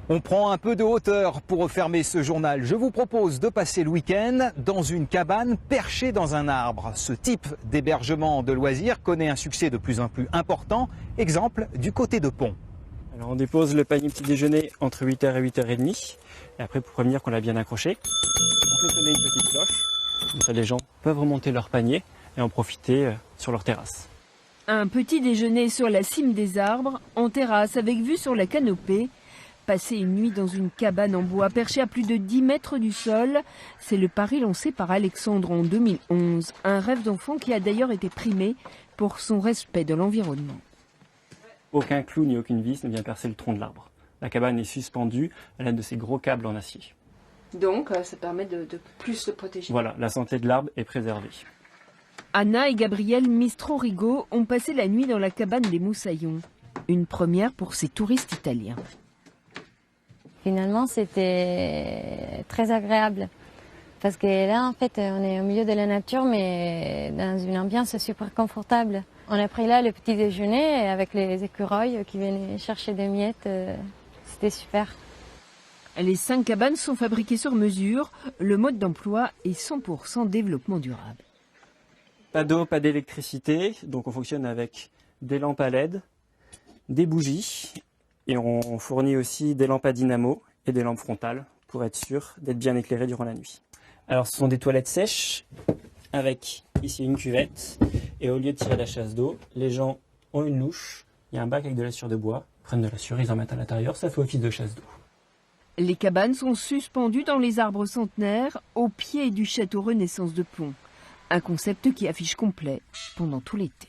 On prend un peu de hauteur pour refermer ce journal. Je vous propose de passer le week-end dans une cabane perchée dans un arbre. Ce type d'hébergement de loisirs connaît un succès de plus en plus important. Exemple du côté de Pont. Alors on dépose le panier petit déjeuner entre 8h et 8h30. Et après, pour prévenir qu'on l'a bien accroché, on fait sonner une petite cloche. Comme ça, les gens peuvent remonter leur panier et en profiter sur leur terrasse. Un petit déjeuner sur la cime des arbres, en terrasse avec vue sur la canopée. Passer une nuit dans une cabane en bois perchée à plus de 10 mètres du sol, c'est le pari lancé par Alexandre en 2011. Un rêve d'enfant qui a d'ailleurs été primé pour son respect de l'environnement. Aucun clou ni aucune vis ne vient percer le tronc de l'arbre. La cabane est suspendue à l'aide de ces gros câbles en acier. Donc ça permet de plus le protéger. Voilà, la santé de l'arbre est préservée. Anna et Gabriel Mistro-Rigaud ont passé la nuit dans la cabane des Moussaillons. Une première pour ces touristes italiens. Finalement, c'était très agréable. Parce que là, en fait, on est au milieu de la nature, mais dans une ambiance super confortable. On a pris là le petit déjeuner avec les écureuils qui venaient chercher des miettes. C'était super. Les 5 cabanes sont fabriquées sur mesure. Le mode d'emploi est 100% développement durable. Pas d'eau, pas d'électricité. Donc on fonctionne avec des lampes à LED, des bougies. Et on fournit aussi des lampes à dynamo et des lampes frontales pour être sûr d'être bien éclairé durant la nuit. Alors ce sont des toilettes sèches avec ici une cuvette et au lieu de tirer la chasse d'eau, les gens ont une louche, il y a un bac avec de la sciure de bois, ils prennent de la sciure, ils en mettent à l'intérieur, ça fait office de chasse d'eau. Les cabanes sont suspendues dans les arbres centenaires au pied du château Renaissance de Pont. Un concept qui affiche complet pendant tout l'été.